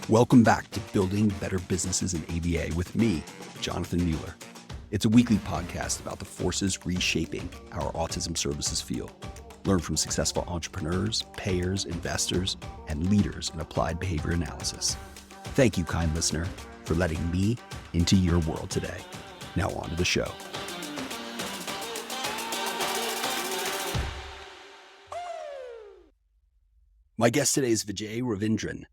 Welcome back to Building Better Businesses in ABA with me, Jonathan Mueller. It's a weekly podcast about the forces reshaping our autism services field. Learn from successful entrepreneurs, payers, investors, and leaders in applied behavior analysis. Thank you, kind listener, for letting me into your world today. Now on to the show. My guest today is Vijay Ravindran.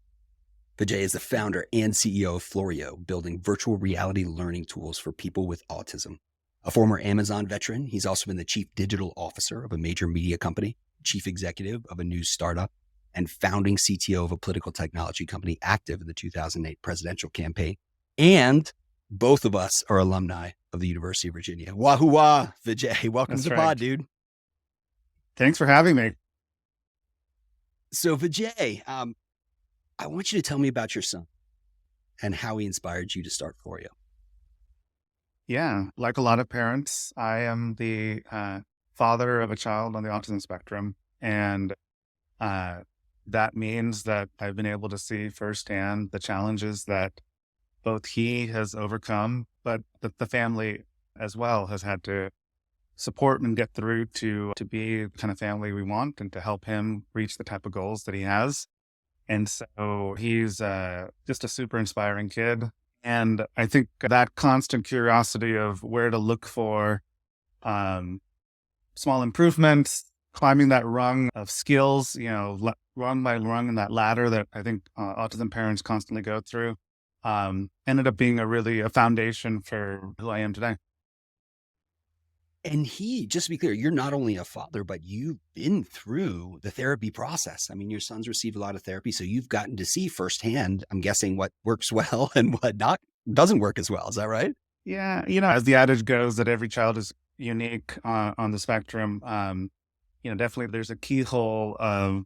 Vijay is the founder and CEO of Floreo, building virtual reality learning tools for people with autism. A former Amazon veteran, he's also been the chief digital officer of a major media company, chief executive of a news startup, and founding CTO of a political technology company active in the 2008 presidential campaign. And both of us are alumni of the University of Virginia. Wahoo wah, Vijay. Welcome to the pod, dude. Thanks for having me. So Vijay, I want you to tell me about your son and how he inspired you to start Floreo. Yeah, like a lot of parents, I am the father of a child on the autism spectrum. And that means that I've been able to see firsthand the challenges that both he has overcome, but the family as well has had to support and get through to be the kind of family we want and to help him reach the type of goals that he has. And so he's just a super inspiring kid. And I think that constant curiosity of where to look for small improvements, climbing that rung of skills, rung by rung in that ladder that I think autism parents constantly go through, ended up being a foundation for who I am today. And just to be clear, you're not only a father, but you've been through the therapy process. I mean, your son's received a lot of therapy, so you've gotten to see firsthand, I'm guessing, what works well and what doesn't work as well. Is that right? Yeah. As the adage goes that every child is unique on the spectrum, definitely there's a keyhole of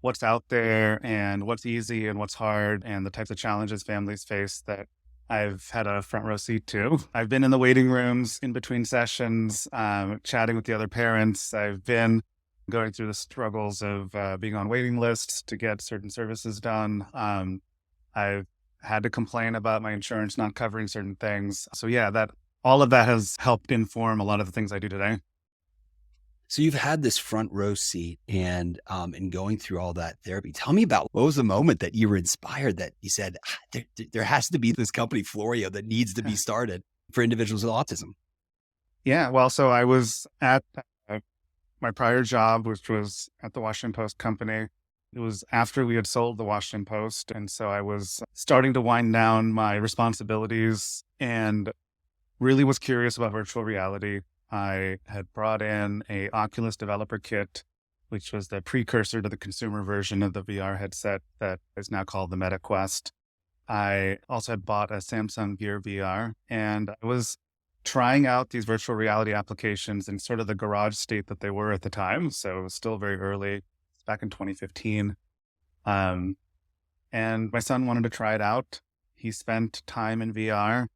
what's out there and what's easy and what's hard and the types of challenges families face that I've had a front row seat to. I've been in the waiting rooms in between sessions, chatting with the other parents. I've been going through the struggles of being on waiting lists to get certain services done. I've had to complain about my insurance not covering certain things. So yeah, all of that has helped inform a lot of the things I do today. So you've had this front row seat and going through all that therapy. Tell me about what was the moment that you were inspired that you said, there has to be this company Floreo that needs to be started for individuals with autism. Yeah, well, so I was at my prior job, which was at the Washington Post company. It was after we had sold the Washington Post. And so I was starting to wind down my responsibilities and really was curious about virtual reality. I had brought in a Oculus developer kit, which was the precursor to the consumer version of the VR headset that is now called the Meta Quest. I also had bought a Samsung Gear VR, and I was trying out these virtual reality applications in sort of the garage state that they were at the time. So it was still very early, back in 2015. And my son wanted to try it out. He spent time in VR,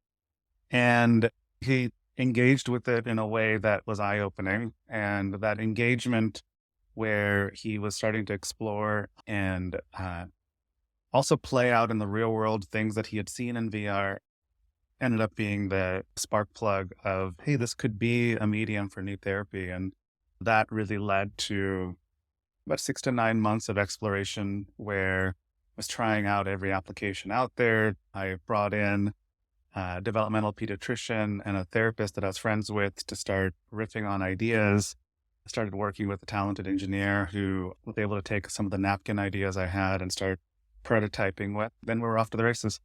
and he engaged with it in a way that was eye-opening, and that engagement where he was starting to explore and also play out in the real world things that he had seen in VR ended up being the spark plug of, hey, this could be a medium for new therapy. And that really led to about 6 to 9 months of exploration where I was trying out every application out there. I brought in a developmental pediatrician and a therapist that I was friends with to start riffing on ideas. I started working with a talented engineer who was able to take some of the napkin ideas I had and start prototyping with. Then we were off to the races.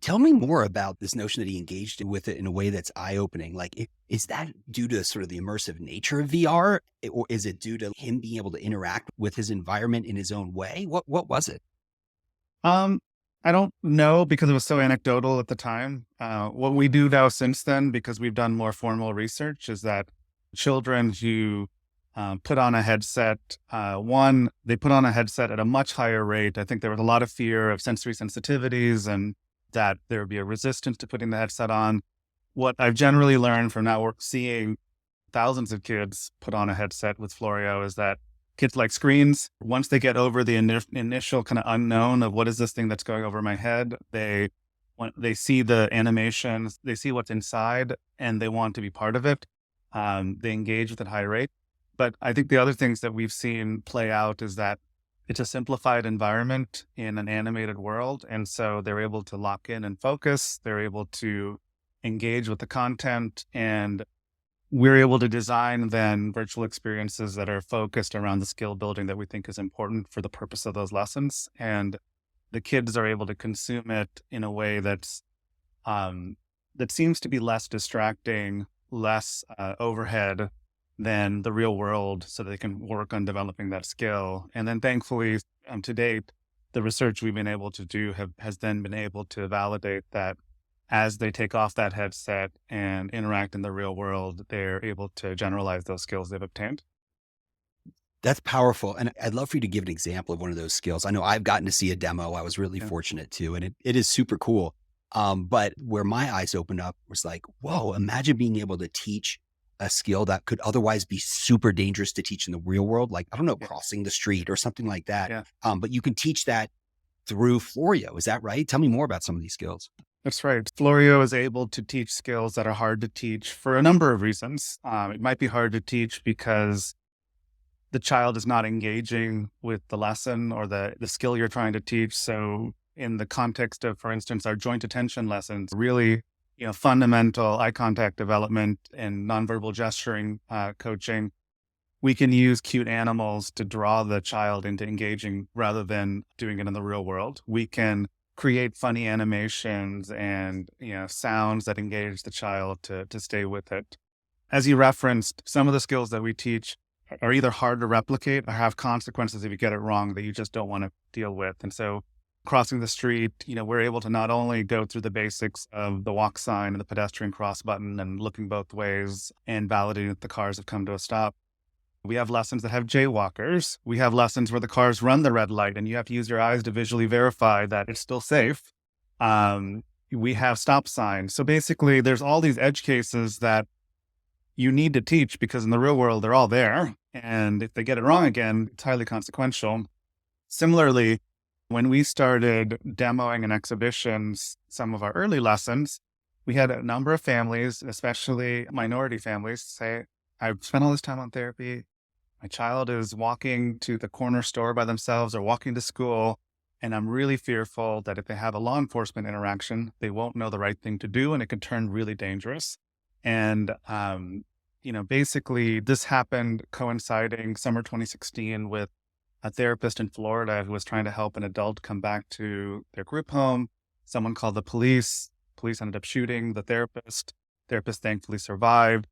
Tell me more about this notion that he engaged with it in a way that's eye-opening. Like, is that due to sort of the immersive nature of VR, or is it due to him being able to interact with his environment in his own way? What was it? I don't know because it was so anecdotal at the time. What we do know since then, because we've done more formal research, is that children who put on a headset, they put on a headset at a much higher rate. I think there was a lot of fear of sensory sensitivities and that there would be a resistance to putting the headset on. What I've generally learned from now seeing thousands of kids put on a headset with Floreo is that Kids like screens. Once they get over the initial kind of unknown of what is this thing that's going over my head, when they see the animations, they see what's inside, and they want to be part of it. They engage with it at high rate. But I think the other things that we've seen play out is that it's a simplified environment in an animated world. And so they're able to lock in and focus. They're able to engage with the content, and we're able to design then virtual experiences that are focused around the skill building that we think is important for the purpose of those lessons. And the kids are able to consume it in a way that seems to be less distracting, less overhead than the real world, so they can work on developing that skill. And then thankfully, to date, the research we've been able to do has then been able to validate that as they take off that headset and interact in the real world, they're able to generalize those skills they've obtained. That's powerful. And I'd love for you to give an example of one of those skills. I know I've gotten to see a demo. I was really Yeah. fortunate too, and it is super cool. But where my eyes opened up was like, whoa, imagine being able to teach a skill that could otherwise be super dangerous to teach in the real world. Like, I don't know, Yeah. crossing the street or something like that. Yeah. But you can teach that through Floreo. Is that right? Tell me more about some of these skills. That's right. Floreo is able to teach skills that are hard to teach for a number of reasons. It might be hard to teach because the child is not engaging with the lesson or the skill you're trying to teach. So in the context of, for instance, our joint attention lessons, really, fundamental eye contact development and nonverbal gesturing coaching, we can use cute animals to draw the child into engaging rather than doing it in the real world. We can create funny animations and sounds that engage the child to stay with it. As you referenced, some of the skills that we teach are either hard to replicate or have consequences if you get it wrong that you just don't want to deal with. And so crossing the street, we're able to not only go through the basics of the walk sign and the pedestrian cross button and looking both ways and validating that the cars have come to a stop. We have lessons that have jaywalkers. We have lessons where the cars run the red light and you have to use your eyes to visually verify that it's still safe. We have stop signs. So basically there's all these edge cases that you need to teach because in the real world, they're all there. And if they get it wrong again, it's highly consequential. Similarly, when we started demoing in exhibitions, some of our early lessons, we had a number of families, especially minority families, say, I've spent all this time on therapy. My child is walking to the corner store by themselves or walking to school. And I'm really fearful that if they have a law enforcement interaction, they won't know the right thing to do and it could turn really dangerous. And, basically this happened coinciding summer 2016 with a therapist in Florida who was trying to help an adult come back to their group home. Someone called the police. Police ended up shooting the therapist. Therapist thankfully survived.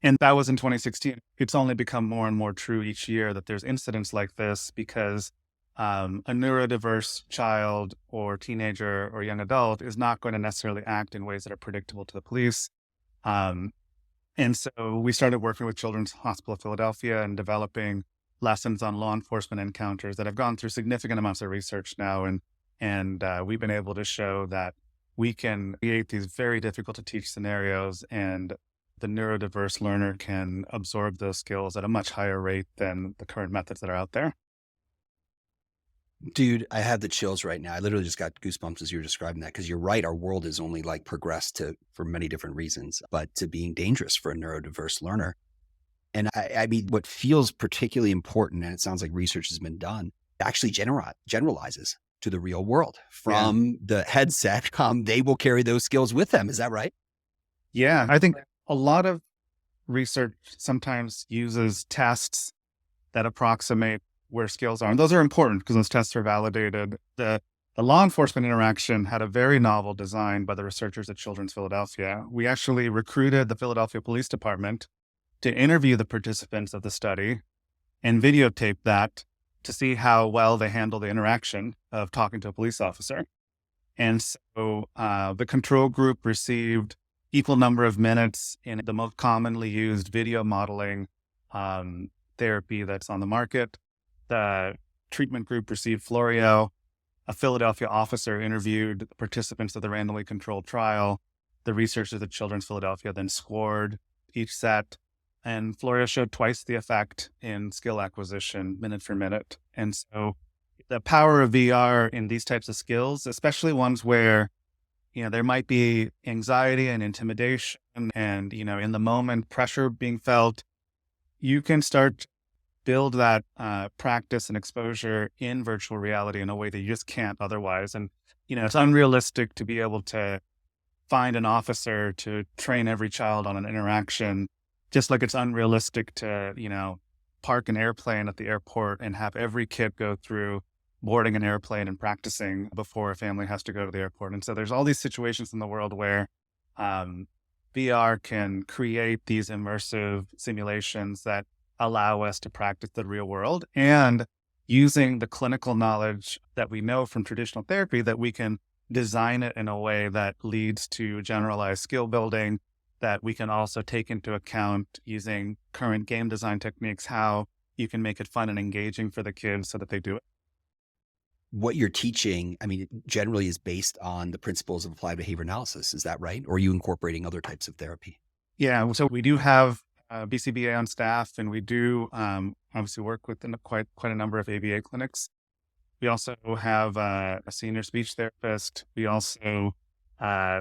And that was in 2016. It's only become more and more true each year that there's incidents like this because a neurodiverse child or teenager or young adult is not going to necessarily act in ways that are predictable to the police. And so we started working with Children's Hospital of Philadelphia and developing lessons on law enforcement encounters that have gone through significant amounts of research now. And we've been able to show that we can create these very difficult to teach scenarios and the neurodiverse learner can absorb those skills at a much higher rate than the current methods that are out there. Dude, I have the chills right now. I literally just got goosebumps as you were describing that because you're right. Our world has only progressed for many different reasons, but to being dangerous for a neurodiverse learner. And I mean, what feels particularly important, and it sounds like research has been done, actually generalizes to the real world from the headset. They will carry those skills with them. Is that right? Yeah, I think a lot of research sometimes uses tests that approximate where skills are. And those are important because those tests are validated. The law enforcement interaction had a very novel design by the researchers at Children's Philadelphia. We actually recruited the Philadelphia Police Department to interview the participants of the study and videotape that to see how well they handle the interaction of talking to a police officer. And so the control group received equal number of minutes in the most commonly used video modeling therapy that's on the market. The treatment group received Floreo. A Philadelphia officer interviewed the participants of the randomly controlled trial. The researchers at Children's Philadelphia then scored each set. and Floreo showed twice the effect in skill acquisition minute for minute. And so the power of VR in these types of skills, especially ones where, there might be anxiety and intimidation and, in the moment pressure being felt, you can start to build that practice and exposure in virtual reality in a way that you just can't otherwise. And, it's unrealistic to be able to find an officer to train every child on an interaction, just like it's unrealistic to, park an airplane at the airport and have every kid go through boarding an airplane and practicing before a family has to go to the airport. And so there's all these situations in the world where VR can create these immersive simulations that allow us to practice the real world, and using the clinical knowledge that we know from traditional therapy, that we can design it in a way that leads to generalized skill building, that we can also take into account using current game design techniques, how you can make it fun and engaging for the kids so that they do it. What you're teaching, it generally is based on the principles of applied behavior analysis. Is that right? Or are you incorporating other types of therapy? Yeah. So we do have BCBA on staff, and we do obviously work with quite a number of ABA clinics. We also have a senior speech therapist. We also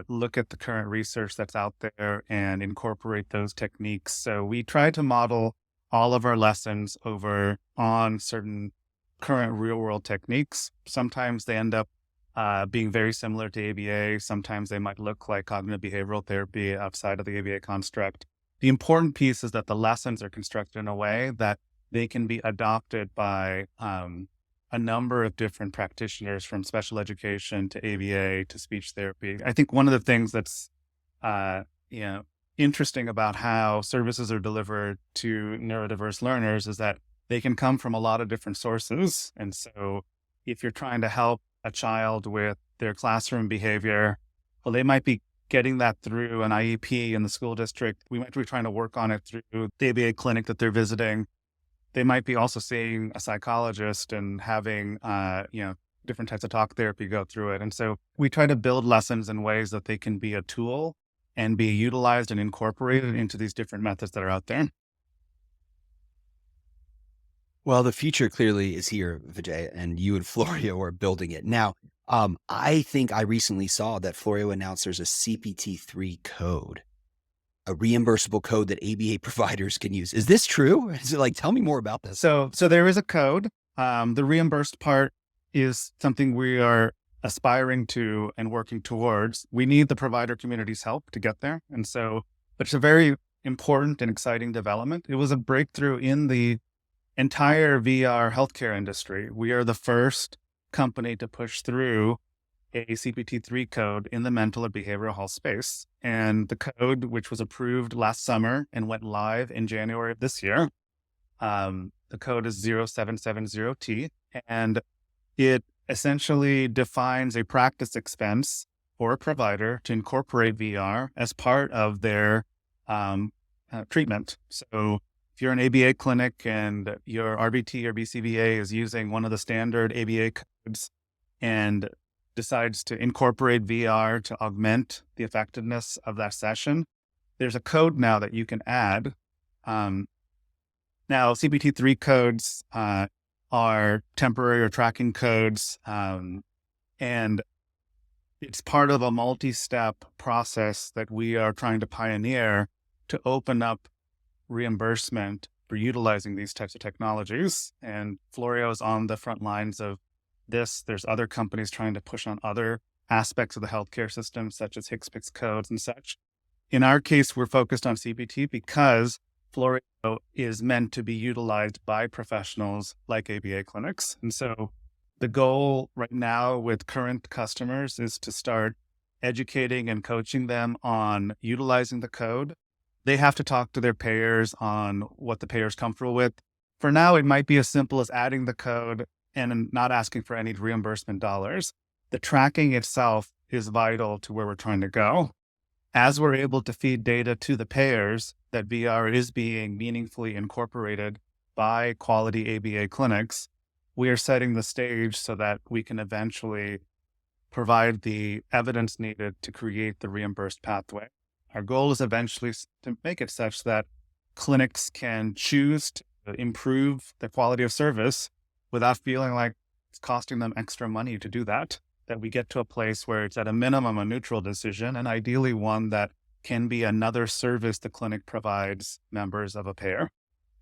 look at the current research that's out there and incorporate those techniques. So we try to model all of our lessons over on certain current real world techniques. Sometimes they end up being very similar to ABA. Sometimes they might look like cognitive behavioral therapy outside of the ABA construct. The important piece is that the lessons are constructed in a way that they can be adopted by a number of different practitioners, from special education to ABA to speech therapy. I think one of the things that's interesting about how services are delivered to neurodiverse learners is that they can come from a lot of different sources. And so if you're trying to help a child with their classroom behavior, well, they might be getting that through an IEP in the school district. We might be trying to work on it through the ABA clinic that they're visiting. They might be also seeing a psychologist and having, different types of talk therapy go through it. And so we try to build lessons in ways that they can be a tool and be utilized and incorporated into these different methods that are out there. Well, the future clearly is here, Vijay, and you and Floreo are building it. Now, I think I recently saw that Floreo announced there's a CPT-3 code, a reimbursable code that ABA providers can use. Is this true? Is it tell me more about this? So there is a code. The reimbursed part is something we are aspiring to and working towards. We need the provider community's help to get there. And so, but it's a very important and exciting development. It was a breakthrough in the entire VR healthcare industry. We are the first company to push through a CPT-3 code in the mental or behavioral health space. And the code, which was approved last summer and went live in January of this year, the code is 0770T, and it essentially defines a practice expense for a provider to incorporate VR as part of their treatment. So if you're an ABA clinic and your RBT or BCBA is using one of the standard ABA codes and decides to incorporate VR to augment the effectiveness of that session, there's a code now that you can add. Now, CPT-3 codes are temporary or tracking codes, and it's part of a multi-step process that we are trying to pioneer to open up reimbursement for utilizing these types of technologies. And Floreo is on the front lines of this. There's other companies trying to push on other aspects of the healthcare system, such as HCPCS codes and such. In our case, we're focused on CPT because Floreo is meant to be utilized by professionals like ABA clinics. And so the goal right now with current customers is to start educating and coaching them on utilizing the code. They have to talk to their payers on what the payer is comfortable with. For now, it might be as simple as adding the code and not asking for any reimbursement dollars. The tracking itself is vital to where we're trying to go. As we're able to feed data to the payers that VR is being meaningfully incorporated by quality ABA clinics, we are setting the stage so that we can eventually provide the evidence needed to create the reimbursed pathway. Our goal is eventually to make it such that clinics can choose to improve the quality of service without feeling like it's costing them extra money to do that. That we get to a place where it's at a minimum a neutral decision, and ideally one that can be another service the clinic provides members of a payer.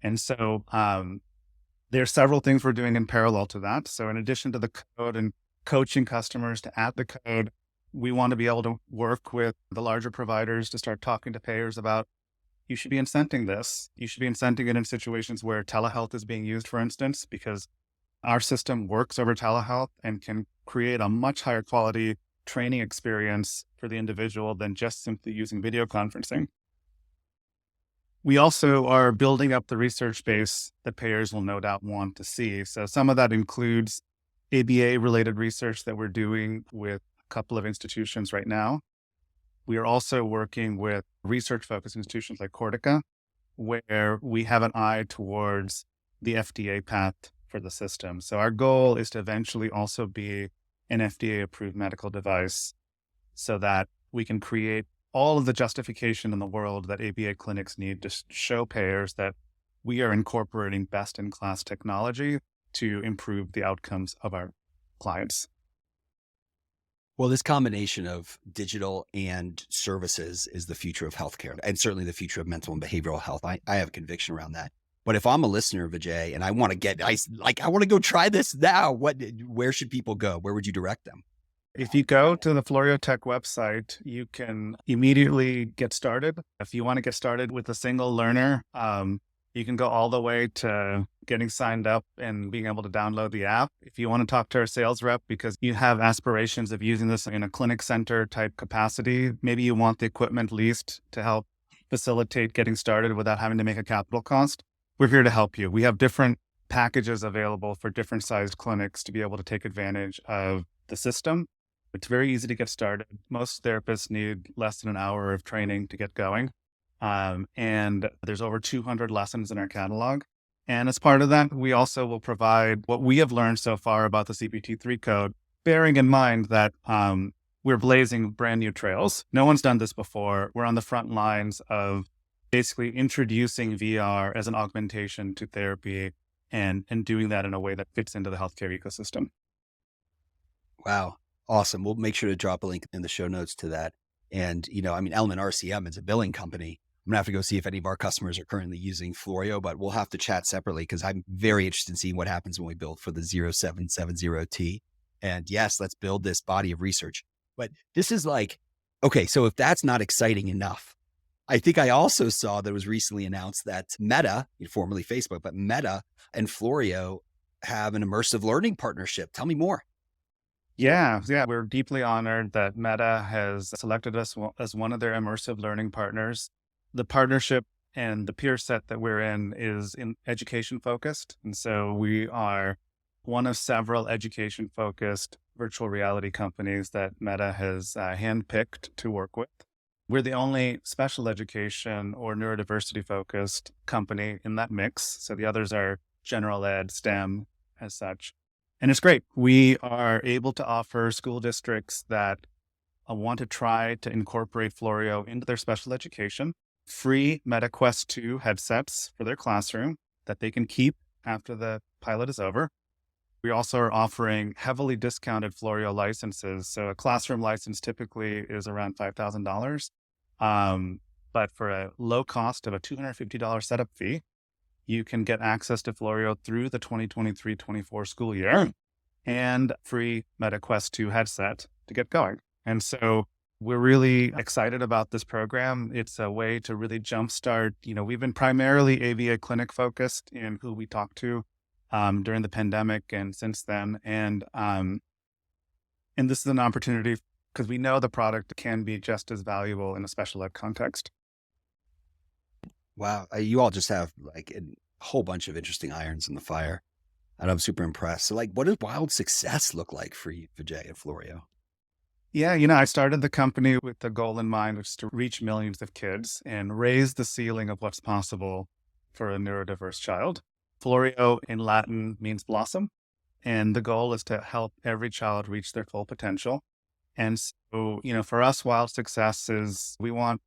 And so there are several things we're doing in parallel to that. So in addition to the code and coaching customers to add the code, we want to be able to work with the larger providers to start talking to payers about, you should be incenting this. You should be incenting it in situations where telehealth is being used, for instance, because our system works over telehealth and can create a much higher quality training experience for the individual than just simply using video conferencing. We also are building up the research base that payers will no doubt want to see. So some of that includes ABA-related research that we're doing with a couple of institutions right now. We are also working with research-focused institutions like Cortica, where we have an eye towards the FDA path for the system. So our goal is to eventually also be an FDA-approved medical device so that we can create all of the justification in the world that ABA clinics need to show payers that we are incorporating best-in-class technology to improve the outcomes of our clients. Well, this combination of digital and services is the future of healthcare, and certainly the future of mental and behavioral health. I have conviction around that. But if I'm a listener, Vijay, and I want to go try this now, where should people go? Where would you direct them? If you go to the Floreo Tech website, you can immediately get started. If you want to get started with a single learner, you can go all the way to getting signed up and being able to download the app. If you want to talk to our sales rep because you have aspirations of using this in a clinic center type capacity, maybe you want the equipment leased to help facilitate getting started without having to make a capital cost, we're here to help you. We have different packages available for different sized clinics to be able to take advantage of the system. It's very easy to get started. Most therapists need less than an hour of training to get going. And there's over 200 lessons in our catalog. And as part of that, we also will provide what we have learned so far about the CPT3 code, bearing in mind that we're blazing brand new trails. No one's done this before. We're on the front lines of basically introducing VR as an augmentation to therapy and doing that in a way that fits into the healthcare ecosystem. Wow. Awesome. We'll make sure to drop a link in the show notes to that. And, Element RCM is a billing company. I'm gonna have to go see if any of our customers are currently using Floreo, but we'll have to chat separately because I'm very interested in seeing what happens when we build for the 0770T. And yes, let's build this body of research. But this is like, okay, so if that's not exciting enough, I think I also saw that it was recently announced that Meta, formerly Facebook, but Meta and Floreo have an immersive learning partnership. Tell me more. Yeah. We're deeply honored that Meta has selected us as one of their immersive learning partners. The partnership and the peer set that we're in is in education focused. And so we are one of several education focused virtual reality companies that Meta has handpicked to work with. We're the only special education or neurodiversity focused company in that mix. So the others are general ed, STEM as such. And it's great. We are able to offer school districts that want to try to incorporate Floreo into their special education, free Meta Quest 2 headsets for their classroom that they can keep after the pilot is over. We also are offering heavily discounted Floreo licenses. So a classroom license typically is around $5,000. But for a low cost of a $250 setup fee, you can get access to Floreo through the 2023-24 school year and free Meta Quest 2 headset to get going. And so we're really excited about this program. It's a way to really jumpstart. We've been primarily ABA clinic focused in who we talk to during the pandemic and since then. And this is an opportunity because we know the product can be just as valuable in a special ed context. Wow. You all just have like a whole bunch of interesting irons in the fire. And I'm super impressed. So what does wild success look like for you, Vijay and Floreo? Yeah, I started the company with the goal in mind, which is to reach millions of kids and raise the ceiling of what's possible for a neurodiverse child. Floreo in Latin means blossom. And the goal is to help every child reach their full potential. And so, for us, wild success is we want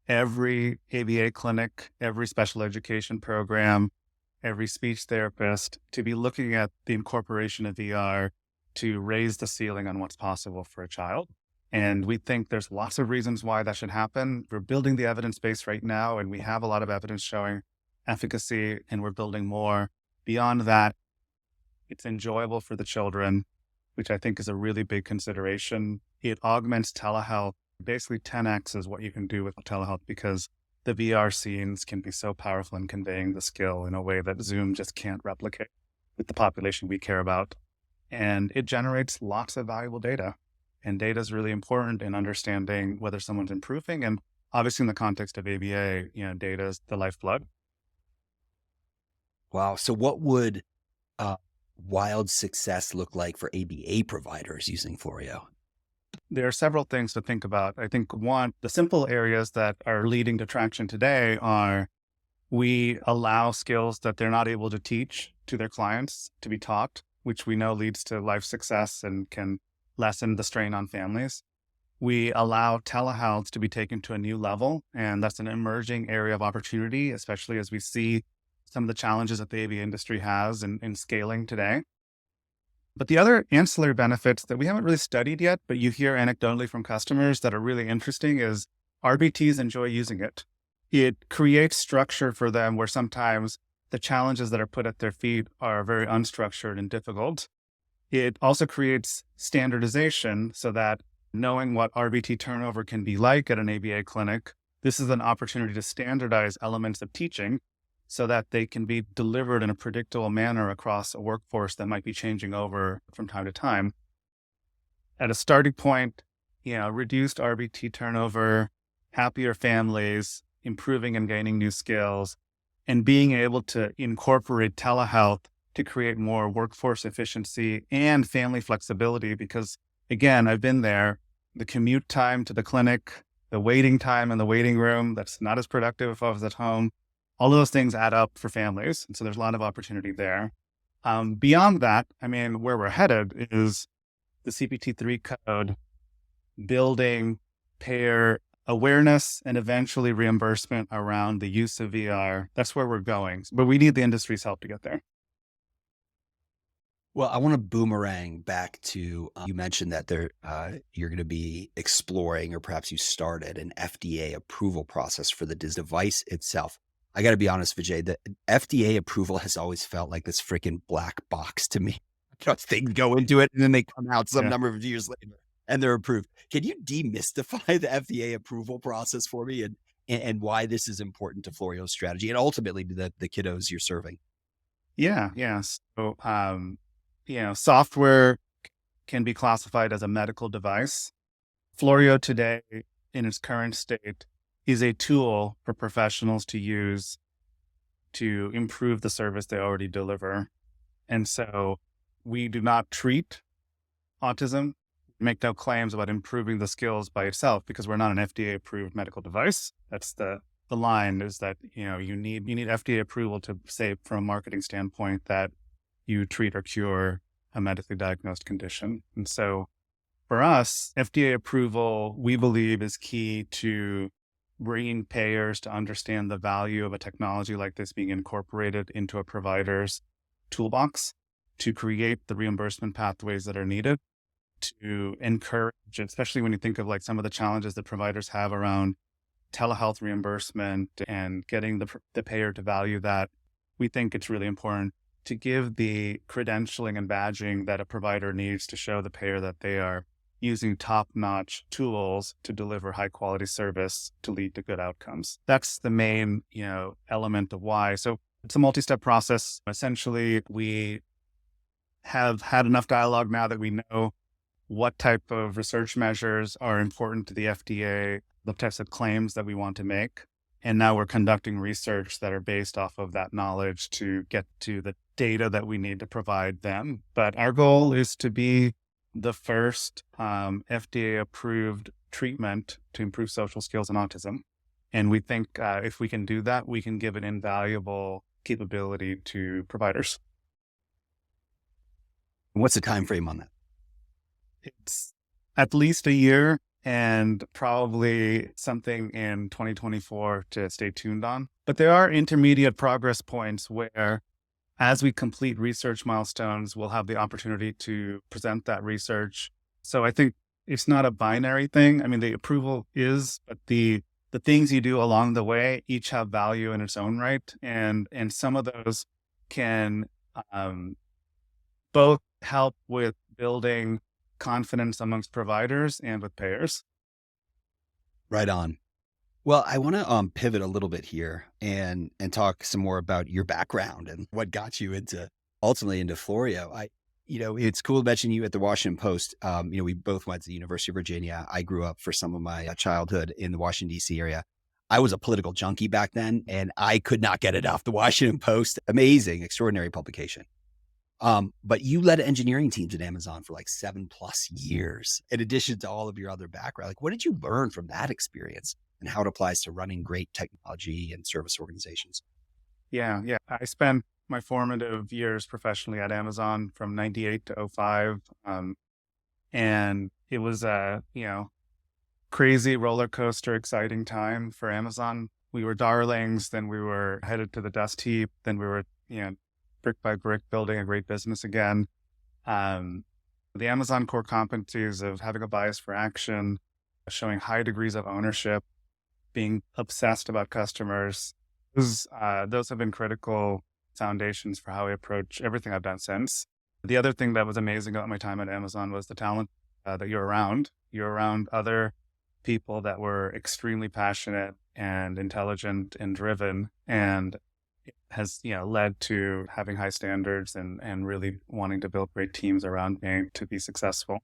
every ABA clinic, every special education program, every speech therapist to be looking at the incorporation of VR to raise the ceiling on what's possible for a child. And we think there's lots of reasons why that should happen. We're building the evidence base right now, and we have a lot of evidence showing efficacy, and we're building more. Beyond that, it's enjoyable for the children, which I think is a really big consideration. It augments telehealth. Basically 10x is what you can do with telehealth because the VR scenes can be so powerful in conveying the skill in a way that Zoom just can't replicate with the population we care about. And it generates lots of valuable data. And data is really important in understanding whether someone's improving. And obviously in the context of ABA, data is the lifeblood. Wow. So what would wild success look like for ABA providers using Floreo? There are several things to think about. I think one, the simple areas that are leading to traction today are we allow skills that they're not able to teach to their clients to be taught, which we know leads to life success and can lessen the strain on families. We allow telehealth to be taken to a new level, and that's an emerging area of opportunity, especially as we see some of the challenges that the AV industry has in scaling today. But the other ancillary benefits that we haven't really studied yet, but you hear anecdotally from customers that are really interesting is RBTs enjoy using it. It creates structure for them where sometimes the challenges that are put at their feet are very unstructured and difficult. It also creates standardization so that knowing what RBT turnover can be like at an ABA clinic, this is an opportunity to standardize elements of teaching so that they can be delivered in a predictable manner across a workforce that might be changing over from time to time. At a starting point, reduced RBT turnover, happier families, improving and gaining new skills, and being able to incorporate telehealth to create more workforce efficiency and family flexibility. Because again, I've been there, the commute time to the clinic, the waiting time in the waiting room, that's not as productive if I was at home. All of those things add up for families. And so there's a lot of opportunity there. Beyond that, where we're headed is the CPT-3 code, building payer awareness and eventually reimbursement around the use of VR. That's where we're going. But we need the industry's help to get there. Well, I want to boomerang back to, you mentioned that you're going to be exploring, or perhaps you started an FDA approval process for the device itself. I got to be honest, Vijay, the FDA approval has always felt like this freaking black box to me. Things go into it and then they come out some number of years later and they're approved. Can you demystify the FDA approval process for me and why this is important to Floreo's strategy and ultimately to the kiddos you're serving? Yeah. So, software can be classified as a medical device. Floreo today, in its current state, is a tool for professionals to use to improve the service they already deliver. And so we do not treat autism, make no claims about improving the skills by itself because we're not an FDA approved medical device. That's the line is that, you need FDA approval to say from a marketing standpoint that you treat or cure a medically diagnosed condition. And so for us, FDA approval, we believe, is key to bringing payers to understand the value of a technology like this being incorporated into a provider's toolbox to create the reimbursement pathways that are needed to encourage, especially when you think of like some of the challenges that providers have around telehealth reimbursement and getting the payer to value that. We think it's really important to give the credentialing and badging that a provider needs to show the payer that they are using top-notch tools to deliver high-quality service to lead to good outcomes. That's the main, element of why. So it's a multi-step process. Essentially, we have had enough dialogue now that we know what type of research measures are important to the FDA, the types of claims that we want to make. And now we're conducting research that are based off of that knowledge to get to the data that we need to provide them. But our goal is to be the first FDA-approved treatment to improve social skills in autism. And we think if we can do that, we can give an invaluable capability to providers. What's the time frame on that? It's at least a year. and probably something in 2024 to stay tuned on. But there are intermediate progress points where, as we complete research milestones, we'll have the opportunity to present that research. So I think it's not a binary thing. I mean, the approval is, but the things you do along the way each have value in its own right, and some of those can um, both help with building confidence amongst providers and with payers. Right on. Well, I want to pivot a little bit here and talk some more about your background and what got you into ultimately into Floreo. It's cool to mention you at the Washington Post. We both went to the University of Virginia. I grew up for some of my childhood in the Washington D.C. area. I was a political junkie back then, and I could not get it off the Washington Post. Amazing, extraordinary publication. But you led engineering teams at Amazon for like 7+ years, in addition to all of your other background. Like, what did you learn from that experience and how it applies to running great technology and service organizations? Yeah, yeah. I spent my formative years professionally at Amazon from 98 to '05. And it was a, crazy roller coaster, exciting time for Amazon. We were darlings, then we were headed to the dust heap, then we were, brick by brick building a great business again. Um, the Amazon core competencies of having a bias for action, showing high degrees of ownership, being obsessed about customers, those have been critical foundations for how I approach everything I've done since. The other thing that was amazing about my time at Amazon was the talent that you're around. You're around other people that were extremely passionate and intelligent and driven, and it has led to having high standards and really wanting to build great teams around me to be successful.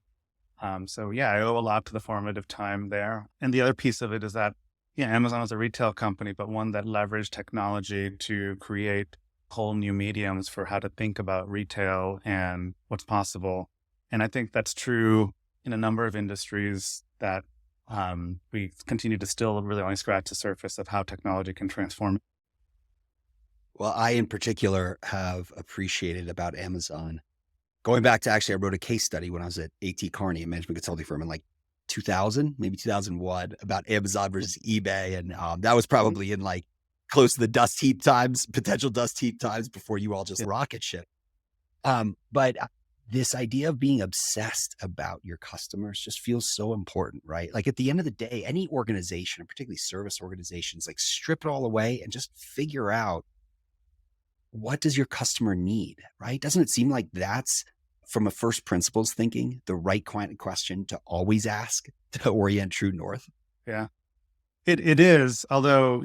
So yeah, I owe a lot to the formative time there. And the other piece of it is that Amazon is a retail company, but one that leveraged technology to create whole new mediums for how to think about retail and what's possible. And I think that's true in a number of industries that we continue to still really only scratch the surface of how technology can transform. Well, I in particular have appreciated about Amazon. Going back to actually, I wrote a case study when I was at AT Kearney, a management consulting firm in like 2000, maybe 2001, about Amazon versus eBay. And that was Mhm. probably in like close to the dust heap times, potential dust heap times before you all just Yeah. rocket ship. But this idea of being obsessed about your customers just feels so important, right? Like at the end of the day, any organization, and particularly service organizations, like strip it all away and just figure out what does your customer need, right? Doesn't it seem like that's from a first principles thinking, the right kind of question to always ask to orient true north? Yeah. It is, although,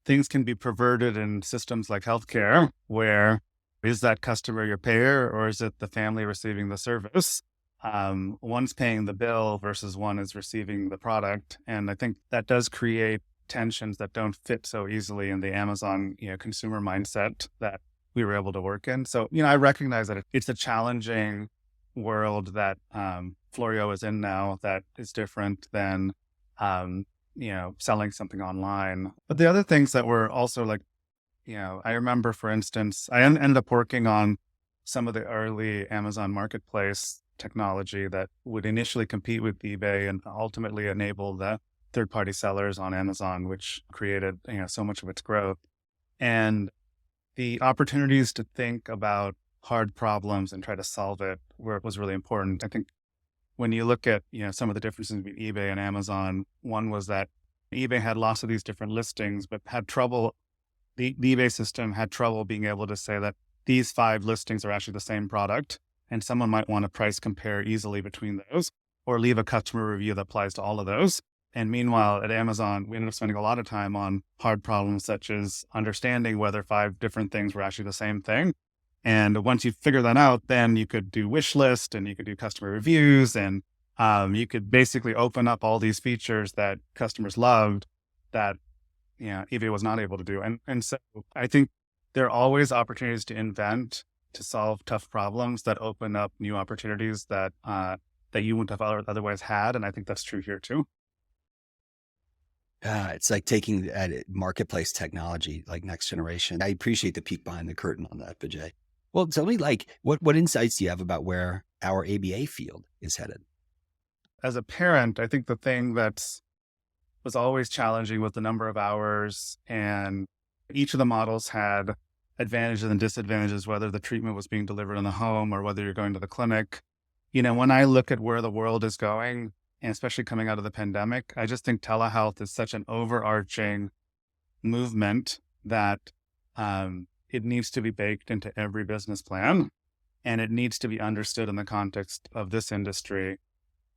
things can be perverted in systems like healthcare, where is that customer your payer or is it the family receiving the service? One's paying the bill versus one is receiving the product. And I think that does create tensions that don't fit so easily in the Amazon, consumer mindset that we were able to work in. So, I recognize that it's a challenging world that Floreo is in now that is different than um, selling something online. But the other things that were also like, I remember, for instance, I ended up working on some of the early Amazon marketplace technology that would initially compete with eBay and ultimately enable the third-party sellers on Amazon, which created, so much of its growth. And the opportunities to think about hard problems and try to solve it where it was really important. I think when you look at, some of the differences between eBay and Amazon, one was that eBay had lots of these different listings, but had trouble, the eBay system had trouble being able to say that these 5 listings are actually the same product. And someone might want to price compare easily between those or leave a customer review that applies to all of those. And meanwhile, at Amazon, we ended up spending a lot of time on hard problems, such as understanding whether 5 different things were actually the same thing. And once you figure that out, then you could do wish list and you could do customer reviews and you could basically open up all these features that customers loved that eBay was not able to do. And so I think there are always opportunities to invent, to solve tough problems that open up new opportunities that that you wouldn't have otherwise had. And I think that's true here too. It's like taking marketplace technology, like next generation. I appreciate the peek behind the curtain on that, Vijay. Well, tell me, like, what insights do you have about where our ABA field is headed? As a parent, I think the thing that's was always challenging was the number of hours, and each of the models had advantages and disadvantages, whether the treatment was being delivered in the home or whether you're going to the clinic. When I look at where the world is going, and especially coming out of the pandemic, I just think telehealth is such an overarching movement that it needs to be baked into every business plan, and it needs to be understood in the context of this industry.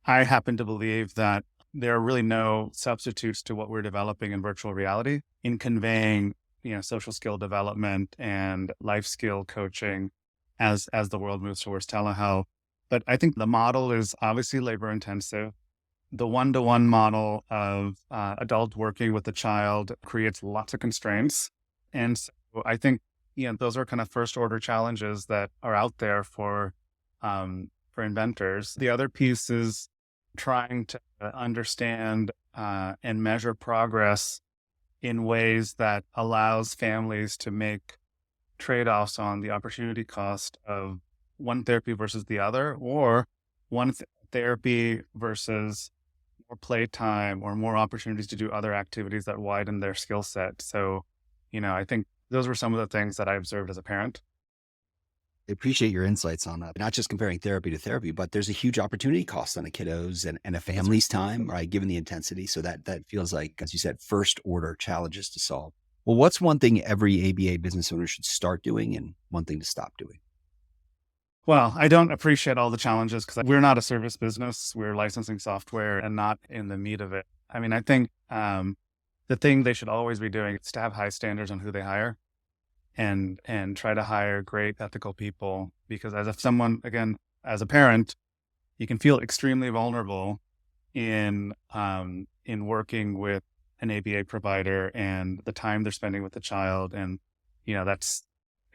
I happen to believe that there are really no substitutes to what we're developing in virtual reality in conveying, social skill development and life skill coaching as the world moves towards telehealth. But I think the model is obviously labor intensive. The one-to-one model of adult working with the child creates lots of constraints. And so I think, those are kind of first order challenges that are out there for inventors. The other piece is trying to understand and measure progress in ways that allows families to make trade-offs on the opportunity cost of one therapy versus the other, or one therapy versus more playtime or more opportunities to do other activities that widen their skill set. So, I think those were some of the things that I observed as a parent. I appreciate your insights on that. Not just comparing therapy to therapy, but there's a huge opportunity cost on a kiddo's and a family's time, right? Given the intensity. So that feels like, as you said, first order challenges to solve. Well, what's one thing every ABA business owner should start doing and one thing to stop doing? Well, I don't appreciate all the challenges because we're not a service business. We're licensing software and not in the meat of it. I mean, I think the thing they should always be doing is to have high standards on who they hire and try to hire great ethical people, because as a parent, you can feel extremely vulnerable in working with an ABA provider and the time they're spending with the child. And,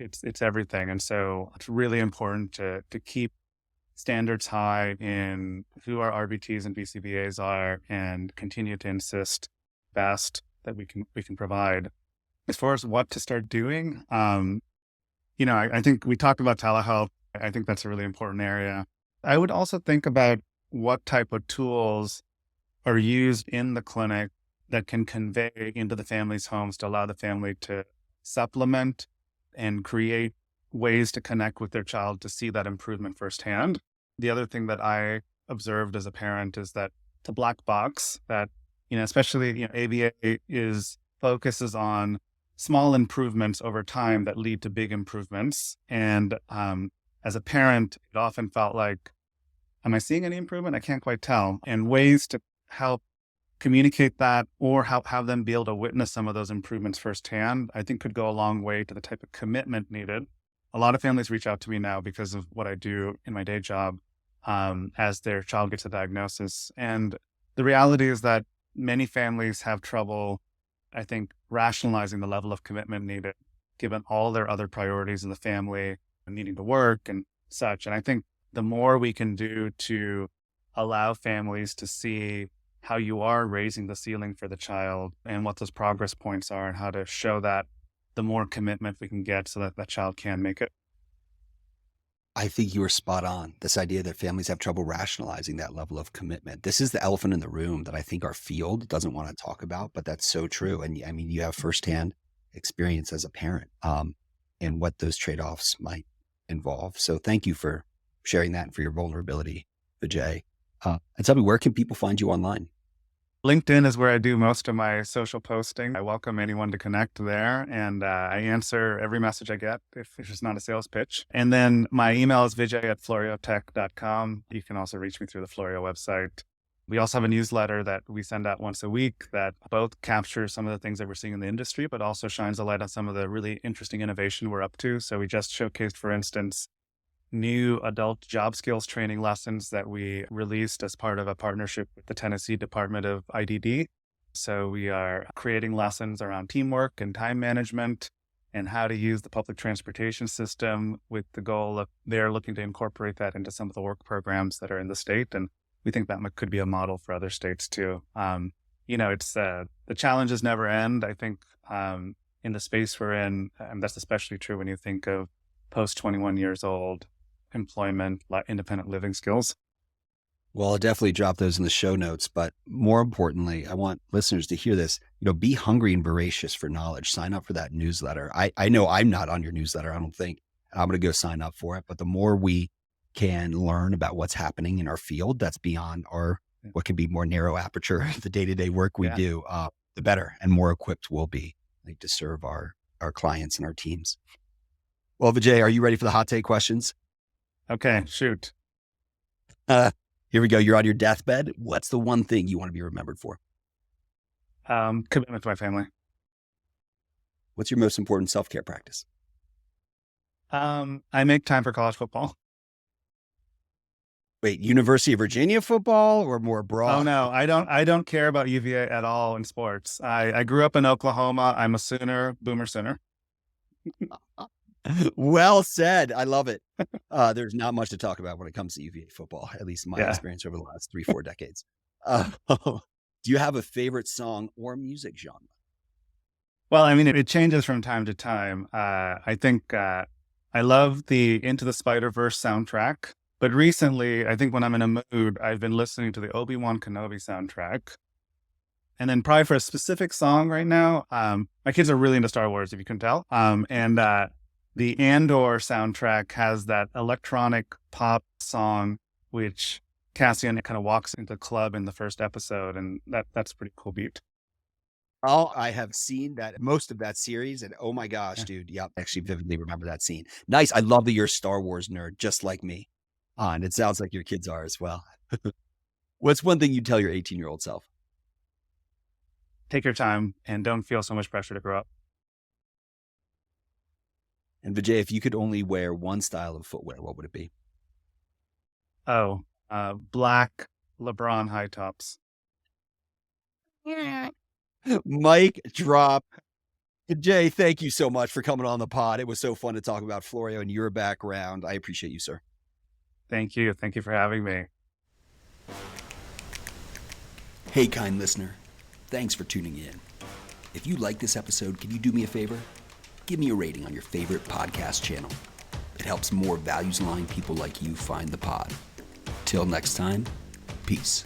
it's everything. And so it's really important to keep standards high in who our RBTs and BCBAs are and continue to insist best that we can provide. As far as what to start doing, I think we talked about telehealth. I think that's a really important area. I would also think about what type of tools are used in the clinic that can convey into the family's homes to allow the family to supplement and create ways to connect with their child to see that improvement firsthand. The other thing that I observed as a parent is that it's a black box that, especially, ABA focuses on small improvements over time that lead to big improvements. And as a parent, it often felt like, am I seeing any improvement? I can't quite tell. And ways to help communicate that or have them be able to witness some of those improvements firsthand, I think could go a long way to the type of commitment needed. A lot of families reach out to me now because of what I do in my day job as their child gets a diagnosis. And the reality is that many families have trouble, I think, rationalizing the level of commitment needed, given all their other priorities in the family and needing to work and such. And I think the more we can do to allow families to see how you are raising the ceiling for the child and what those progress points are and how to show that, the more commitment we can get so that that child can make it. I think you were spot on. This idea that families have trouble rationalizing that level of commitment. This is the elephant in the room that I think our field doesn't want to talk about, but that's so true. And I mean, you have firsthand experience as a parent and what those trade-offs might involve. So thank you for sharing that and for your vulnerability, Vijay. And tell me, where can people find you online? LinkedIn is where I do most of my social posting. I welcome anyone to connect there, and I answer every message I get if it's not a sales pitch. And then my email is vijay@floreotech.com. You can also reach me through the Floreo website. We also have a newsletter that we send out once a week that both captures some of the things that we're seeing in the industry, but also shines a light on some of the really interesting innovation we're up to. So we just showcased, for instance, new adult job skills training lessons that we released as part of a partnership with the Tennessee Department of IDD. So we are creating lessons around teamwork and time management and how to use the public transportation system, with the goal of they're looking to incorporate that into some of the work programs that are in the state. And we think that could be a model for other states too. It's the challenges never end. I think in the space we're in, and that's especially true when you think of post 21 years old employment, independent living skills. Well, I'll definitely drop those in the show notes, but more importantly, I want listeners to hear this. Be hungry and voracious for knowledge. Sign up for that newsletter. I know I'm not on your newsletter, I don't think. I'm going to go sign up for it. But the more we can learn about what's happening in our field that's beyond our what can be more narrow aperture, the day-to-day work we do, the better and more equipped we'll be to serve our clients and our teams. Well, Vijay, are you ready for the hot take questions? Okay, shoot. Here we go. You're on your deathbed. What's the one thing you want to be remembered for? Commitment to my family. What's your most important self-care practice? I make time for college football. Wait, University of Virginia football or more broad? Oh no, I don't care about UVA at all in sports. I grew up in Oklahoma. I'm a Sooner, Boomer Sooner. Well said. I love it. There's not much to talk about when it comes to UVA football, at least in my experience over the last 3-4 decades. Do you have a favorite song or music genre? Well, I mean, it changes from time to time. I think I love the Into the Spider-Verse soundtrack, but recently, I think when I'm in a mood, I've been listening to the Obi-Wan Kenobi soundtrack. And then probably for a specific song right now, my kids are really into Star Wars, if you can tell. And the Andor soundtrack has that electronic pop song, which Cassian kind of walks into the club in the first episode. And that's a pretty cool beat. Oh, I have seen that most of that series. And oh my gosh, dude. Yep. I actually vividly remember that scene. Nice. I love that you're a Star Wars nerd, just like me. And it sounds like your kids are as well. What's one thing you tell your 18-year-old self? Take your time and don't feel so much pressure to grow up. And Vijay, if you could only wear one style of footwear, what would it be? Black LeBron high tops. Mic drop. Vijay, thank you so much for coming on the pod. It was so fun to talk about Floreo and your background. I appreciate you, sir. Thank you. Thank you for having me. Hey, kind listener. Thanks for tuning in. If you like this episode, can you do me a favor? Give me a rating on your favorite podcast channel. It helps more values-aligned people like you find the pod. Till next time, peace.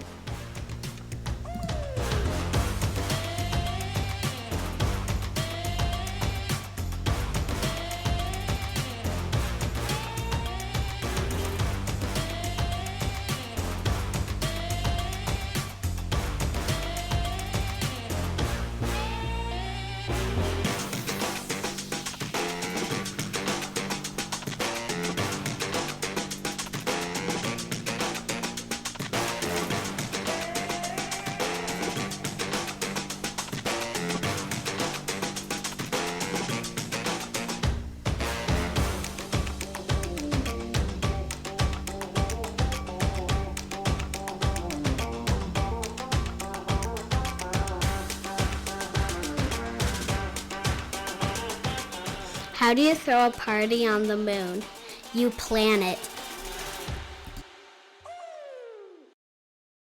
How do you throw a party on the moon? You plan it.